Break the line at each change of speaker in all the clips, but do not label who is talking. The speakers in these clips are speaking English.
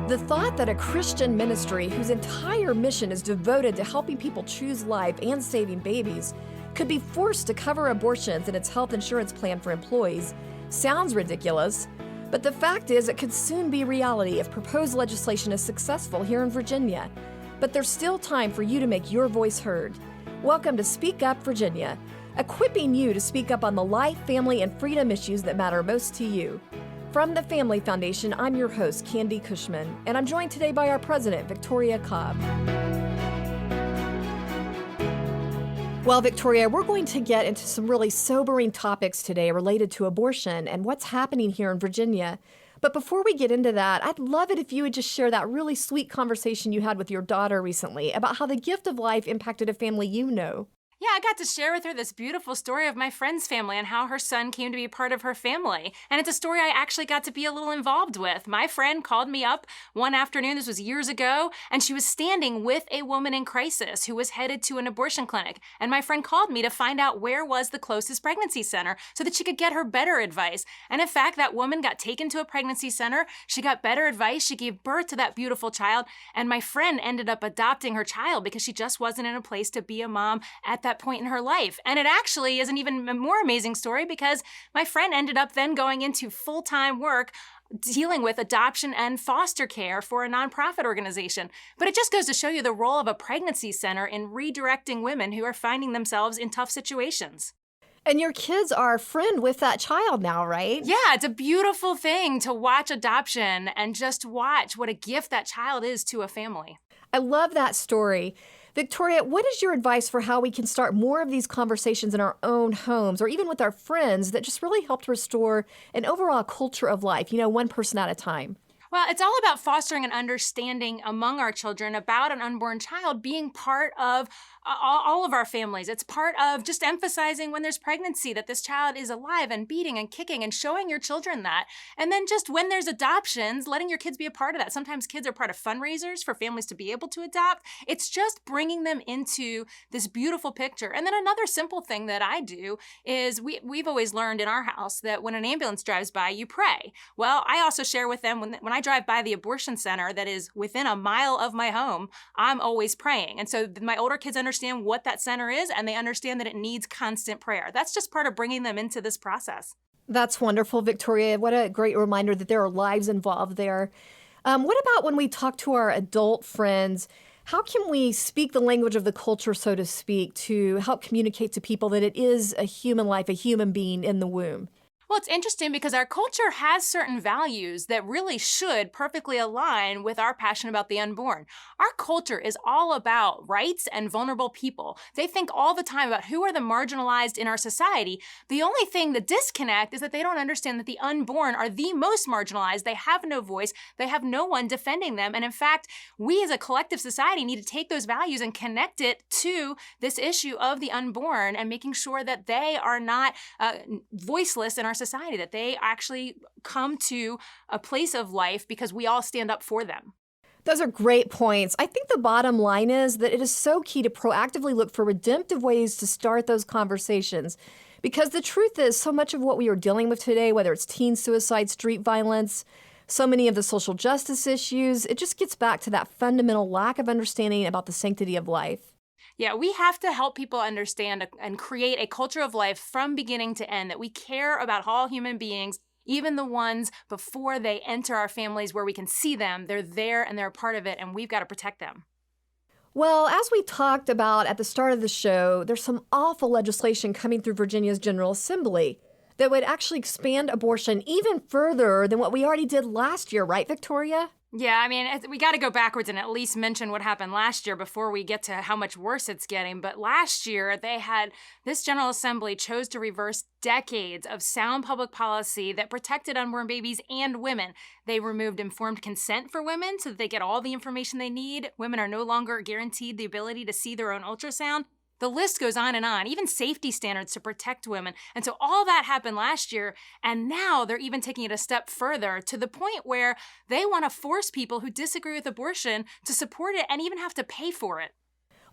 The thought that a Christian ministry whose entire mission is devoted to helping people choose life and saving babies could be forced to cover abortions in its health insurance plan for employees sounds ridiculous, but the fact is it could soon be reality if proposed legislation is successful here in Virginia. But there's still time for you to make your voice heard. Welcome to Speak Up Virginia, equipping you to speak up on the life, family, and freedom issues that matter most to you. From the Family Foundation, I'm your host, Candy Cushman, and I'm joined today by our president, Victoria Cobb. Well, Victoria, we're going to get into some really sobering topics today related to abortion and what's happening here in Virginia. But before we get into that, I'd love it if you would just share that really sweet conversation you had with your daughter recently about how the gift of life impacted a family you know.
Yeah, I got to share with her this beautiful story of my friend's family and how her son came to be part of her family. And it's a story I actually got to be a little involved with. My friend called me up one afternoon, this was years ago, and she was standing with a woman in crisis who was headed to an abortion clinic. And my friend called me to find out where was the closest pregnancy center so that she could get her better advice. And in fact, that woman got taken to a pregnancy center. She got better advice. She gave birth to that beautiful child. And my friend ended up adopting her child because she just wasn't in a place to be a mom at that point in her life. And it actually is an even more amazing story because my friend ended up then going into full-time work dealing with adoption and foster care for a nonprofit organization. But it just goes to show you the role of a pregnancy center in redirecting women who are finding themselves in tough situations.
And your kids are a friend with that child now, right?
Yeah, it's a beautiful thing to watch adoption and just watch what a gift that child is to a family.
I love that story. Victoria, what is your advice for how we can start more of these conversations in our own homes or even with our friends that just really helped restore an overall culture of life, one person at a time?
Well, it's all about fostering an understanding among our children about an unborn child being part of all of our families. It's part of just emphasizing when there's pregnancy that this child is alive and beating and kicking and showing your children that. And then just when there's adoptions, letting your kids be a part of that. Sometimes kids are part of fundraisers for families to be able to adopt. It's just bringing them into this beautiful picture. And then another simple thing that I do is we've always learned in our house that when an ambulance drives by, you pray. Well, I also share with them when I drive by the abortion center that is within a mile of my home, I'm always praying. And so my older kids understand what that center is, and they understand that it needs constant prayer. That's just part of bringing them into this process.
That's wonderful, Victoria. What a great reminder that there are lives involved there. What about when we talk to our adult friends? How can we speak the language of the culture, so to speak, to help communicate to people that it is a human life, a human being in the womb?
Well, it's interesting because our culture has certain values that really should perfectly align with our passion about the unborn. Our culture is all about rights and vulnerable people. They think all the time about who are the marginalized in our society. The only thing, the disconnect, is that they don't understand that the unborn are the most marginalized. They have no voice. They have no one defending them. And in fact, we as a collective society need to take those values and connect it to this issue of the unborn and making sure that they are not voiceless in our society, that they actually come to a place of life because we all stand up for them.
Those are great points. I think the bottom line is that it is so key to proactively look for redemptive ways to start those conversations. Because the truth is, so much of what we are dealing with today, whether it's teen suicide, street violence, so many of the social justice issues, it just gets back to that fundamental lack of understanding about the sanctity of life.
Yeah, we have to help people understand and create a culture of life from beginning to end, that we care about all human beings, even the ones before they enter our families where we can see them. They're there and they're a part of it, and we've got to protect them.
Well, as we talked about at the start of the show, there's some awful legislation coming through Virginia's General Assembly that would actually expand abortion even further than what we already did last year, right, Victoria?
Yeah, I mean, we got to go backwards and at least mention what happened last year before we get to how much worse it's getting. But last year, this General Assembly chose to reverse decades of sound public policy that protected unborn babies and women. They removed informed consent for women so that they get all the information they need. Women are no longer guaranteed the ability to see their own ultrasound. The list goes on, even safety standards to protect women. And so all that happened last year, and now they're even taking it a step further to the point where they want to force people who disagree with abortion to support it and even have to pay for it.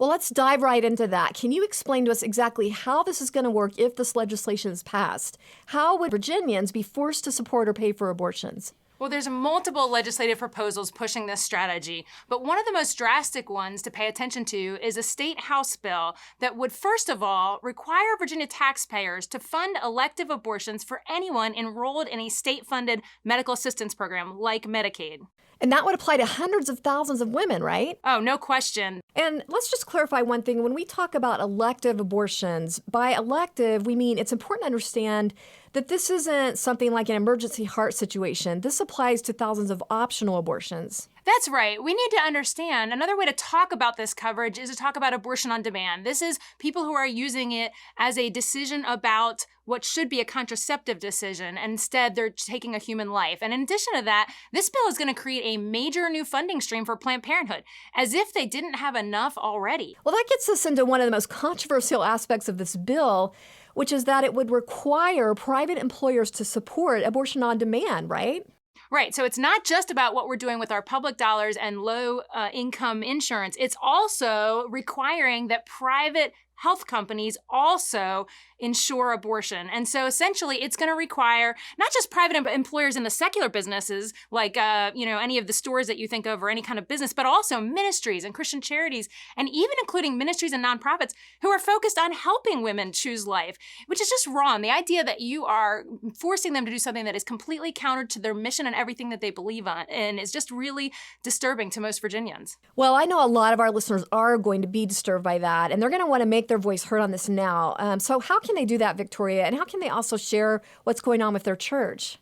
Well, let's dive right into that. Can you explain to us exactly how this is going to work if this legislation is passed? How would Virginians be forced to support or pay for abortions?
Well, there's multiple legislative proposals pushing this strategy, but one of the most drastic ones to pay attention to is a state House bill that would, first of all, require Virginia taxpayers to fund elective abortions for anyone enrolled in a state-funded medical assistance program like Medicaid.
And that would apply to hundreds of thousands of women, right?
Oh, no question.
And let's just clarify one thing. When we talk about elective abortions, by elective, we mean it's important to understand that this isn't something like an emergency heart situation. This applies to thousands of optional abortions.
That's right. We need to understand another way to talk about this coverage is to talk about abortion on demand. This is people who are using it as a decision about what should be a contraceptive decision, and instead they're taking a human life. And in addition to that, this bill is going to create a major new funding stream for Planned Parenthood, as if they didn't have enough already.
Well, that gets us into one of the most controversial aspects of this bill, which is that it would require private employers to support abortion on demand, right?
Right. So it's not just about what we're doing with our public dollars and low income insurance. It's also requiring that private health companies also insure abortion. And so essentially it's going to require not just private employers in the secular businesses, like, any of the stores that you think of or any kind of business, but also ministries and Christian charities, and even including ministries and nonprofits who are focused on helping women choose life, which is just wrong. The idea that you are forcing them to do something that is completely counter to their mission and everything that they believe in is just really disturbing to most Virginians.
Well, I know a lot of our listeners are going to be disturbed by that, and they're going to want to make their voice heard on this now. So how can they do that, Victoria? And how can they also share what's going on with their church?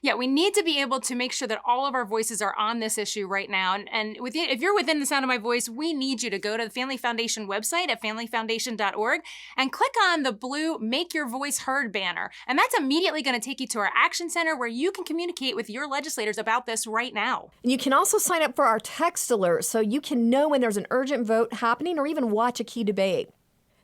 Yeah, we need to be able to make sure that all of our voices are on this issue right now. And if you're within the sound of my voice, we need you to go to the Family Foundation website at familyfoundation.org and click on the blue Make Your Voice Heard banner. And that's immediately going to take you to our Action Center where you can communicate with your legislators about this right now.
And you can also sign up for our text alert so you can know when there's an urgent vote happening or even watch a key debate.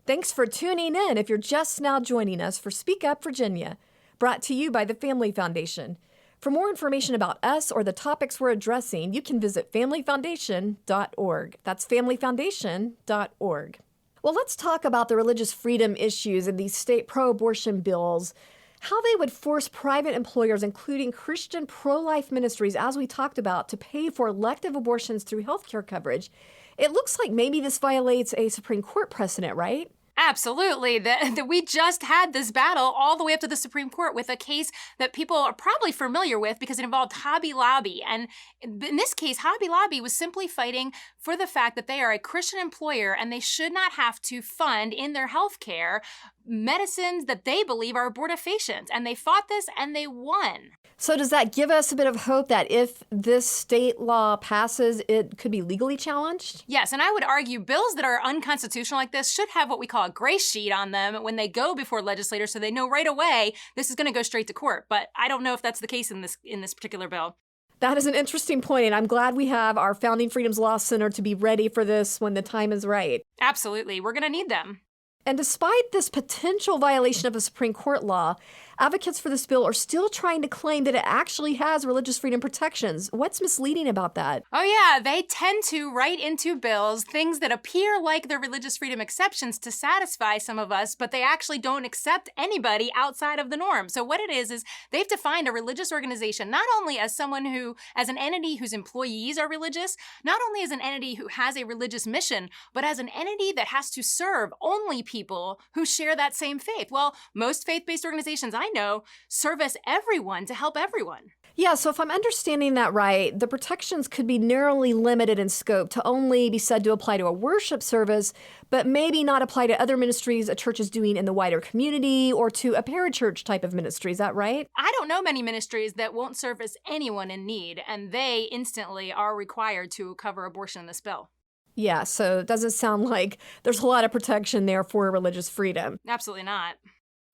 Thanks for tuning in if you're just now joining us for Speak Up Virginia, brought to you by the Family Foundation. For more information about us or the topics we're addressing, you can visit familyfoundation.org. That's familyfoundation.org. Well, let's talk about the religious freedom issues in these state pro-abortion bills, how they would force private employers, including Christian pro-life ministries, as we talked about, to pay for elective abortions through health care coverage. It looks like maybe this violates a Supreme Court precedent, right?
Absolutely. That we just had this battle all the way up to the Supreme Court with a case that people are probably familiar with because it involved Hobby Lobby. And in this case, Hobby Lobby was simply fighting for the fact that they are a Christian employer and they should not have to fund in their health care medicines that they believe are abortifacient. And they fought this and they won.
So does that give us a bit of hope that if this state law passes, it could be legally challenged?
Yes, and I would argue bills that are unconstitutional like this should have what we call a grace sheet on them when they go before legislators so they know right away this is going to go straight to court. But I don't know if that's the case in this particular bill.
That is an interesting point, and I'm glad we have our Founding Freedoms Law Center to be ready for this when the time is right.
Absolutely. We're going to need them.
And despite this potential violation of a Supreme Court law, advocates for this bill are still trying to claim that it actually has religious freedom protections. What's misleading about that?
Oh yeah, they tend to write into bills things that appear like they're religious freedom exceptions to satisfy some of us, but they actually don't accept anybody outside of the norm. So what it is they've defined a religious organization not only as as an entity whose employees are religious, not only as an entity who has a religious mission, but as an entity that has to serve only people who share that same faith. Well, most faith-based organizations I know service everyone to help everyone.
Yeah, so if I'm understanding that right, the protections could be narrowly limited in scope to only be said to apply to a worship service, but maybe not apply to other ministries a church is doing in the wider community or to a parachurch type of ministry. Is that right?
I don't know many ministries that won't service anyone in need, and they instantly are required to cover abortion in this bill.
Yeah, so it doesn't sound like there's a lot of protection there for religious freedom.
Absolutely not.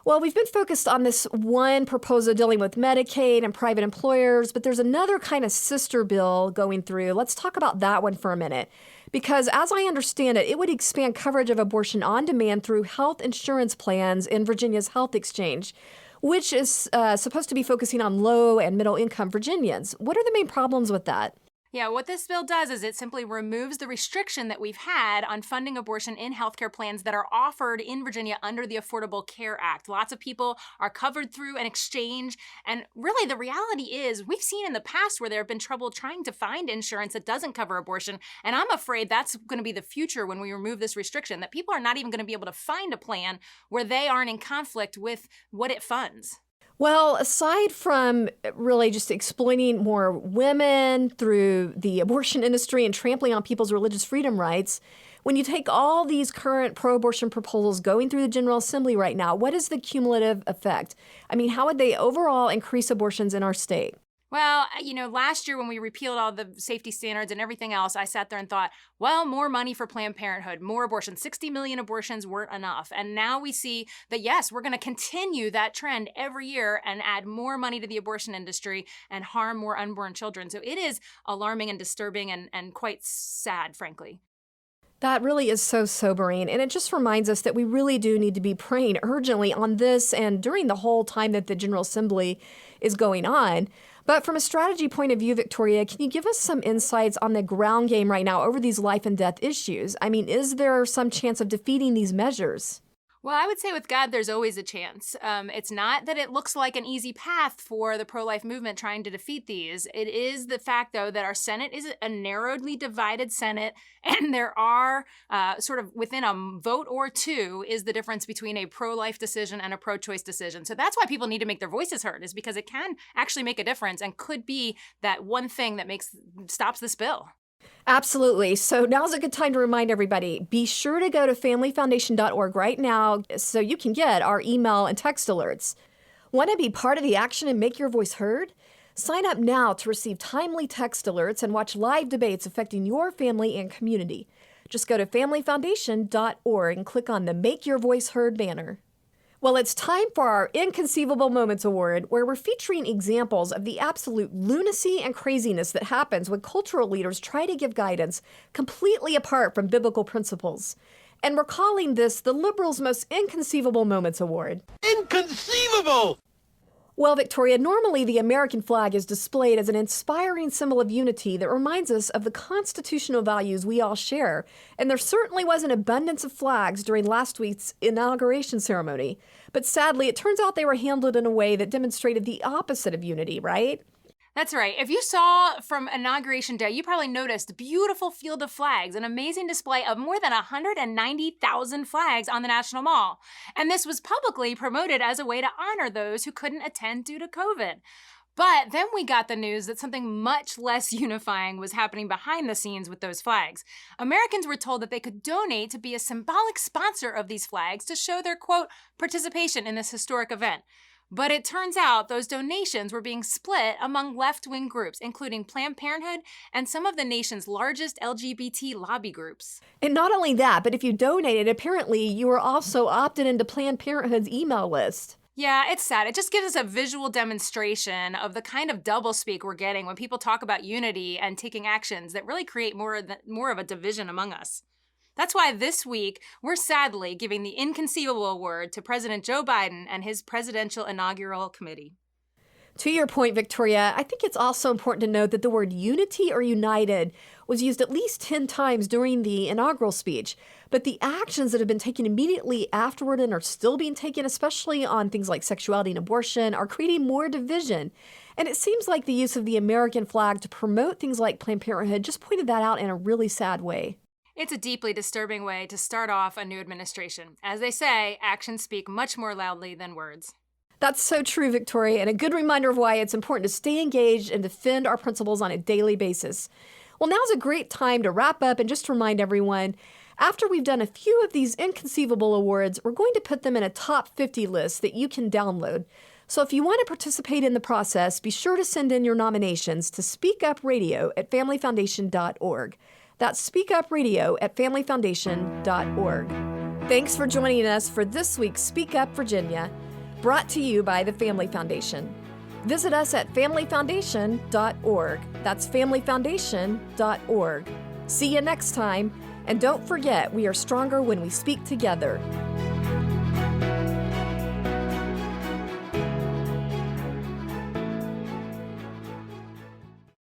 Well, we've been focused on this one proposal dealing with Medicaid and private employers, but there's another kind of sister bill going through. Let's talk about that one for a minute. Because as I understand it, it would expand coverage of abortion on demand through health insurance plans in Virginia's health exchange, which is supposed to be focusing on low and middle income Virginians. What are the main problems with that?
Yeah, what this bill does is it simply removes the restriction that we've had on funding abortion in healthcare plans that are offered in Virginia under the Affordable Care Act. Lots of people are covered through an exchange. And really, the reality is we've seen in the past where there have been trouble trying to find insurance that doesn't cover abortion. And I'm afraid that's going to be the future when we remove this restriction, that people are not even going to be able to find a plan where they aren't in conflict with what it funds.
Well, aside from really just exploiting more women through the abortion industry and trampling on people's religious freedom rights, when you take all these current pro-abortion proposals going through the General Assembly right now, what is the cumulative effect? I mean, how would they overall increase abortions in our state?
Well, last year when we repealed all the safety standards and everything else, I sat there and thought, well, more money for Planned Parenthood, more abortions. 60 million abortions weren't enough. And now we see that, yes, we're going to continue that trend every year and add more money to the abortion industry and harm more unborn children. So it is alarming and disturbing and quite sad, frankly.
That really is so sobering. And it just reminds us that we really do need to be praying urgently on this and during the whole time that the General Assembly is going on. But from a strategy point of view, Victoria, can you give us some insights on the ground game right now over these life and death issues? I mean, is there some chance of defeating these measures?
Well, I would say with God, there's always a chance. It's not that it looks like an easy path for the pro-life movement trying to defeat these. It is the fact, though, that our Senate is a narrowly divided Senate, and there are sort of within a vote or two is the difference between a pro-life decision and a pro-choice decision. So that's why people need to make their voices heard, is because it can actually make a difference and could be that one thing that stops this bill.
Absolutely. So now's a good time to remind everybody, be sure to go to familyfoundation.org right now so you can get our email and text alerts. Want to be part of the action and make your voice heard? Sign up now to receive timely text alerts and watch live debates affecting your family and community. Just go to familyfoundation.org and click on the Make Your Voice Heard banner. Well, it's time for our Inconceivable Moments Award, where we're featuring examples of the absolute lunacy and craziness that happens when cultural leaders try to give guidance completely apart from biblical principles. And we're calling this the Liberals' Most Inconceivable Moments Award.
Inconceivable!
Well, Victoria, normally the American flag is displayed as an inspiring symbol of unity that reminds us of the constitutional values we all share. And there certainly was an abundance of flags during last week's inauguration ceremony. But sadly, it turns out they were handled in a way that demonstrated the opposite of unity, right?
That's right. If you saw from Inauguration Day, you probably noticed a beautiful field of flags, an amazing display of more than 190,000 flags on the National Mall. And this was publicly promoted as a way to honor those who couldn't attend due to COVID. But then we got the news that something much less unifying was happening behind the scenes with those flags. Americans were told that they could donate to be a symbolic sponsor of these flags to show their, quote, participation in this historic event. But it turns out those donations were being split among left-wing groups, including Planned Parenthood and some of the nation's largest LGBT lobby groups.
And not only that, but if you donated, apparently you were also opted into Planned Parenthood's email list.
Yeah, it's sad. It just gives us a visual demonstration of the kind of doublespeak we're getting when people talk about unity and taking actions that really create more of a division among us. That's why this week, we're sadly giving the Inconceivable Award to President Joe Biden and his Presidential Inaugural Committee.
To your point, Victoria, I think it's also important to note that the word unity or united was used at least 10 times during the inaugural speech. But the actions that have been taken immediately afterward and are still being taken, especially on things like sexuality and abortion, are creating more division. And it seems like the use of the American flag to promote things like Planned Parenthood just pointed that out in a really sad way.
It's a deeply disturbing way to start off a new administration. As they say, actions speak much more loudly than words.
That's so true, Victoria, and a good reminder of why it's important to stay engaged and defend our principles on a daily basis. Well, now's a great time to wrap up and just remind everyone, after we've done a few of these Inconceivable Awards, we're going to put them in a top 50 list that you can download. So if you want to participate in the process, be sure to send in your nominations to speakupradio@familyfoundation.org. That's speakupradio@familyfoundation.org. Thanks for joining us for this week's Speak Up Virginia, brought to you by the Family Foundation. Visit us at familyfoundation.org. That's familyfoundation.org. See you next time, and don't forget, we are stronger when we speak together.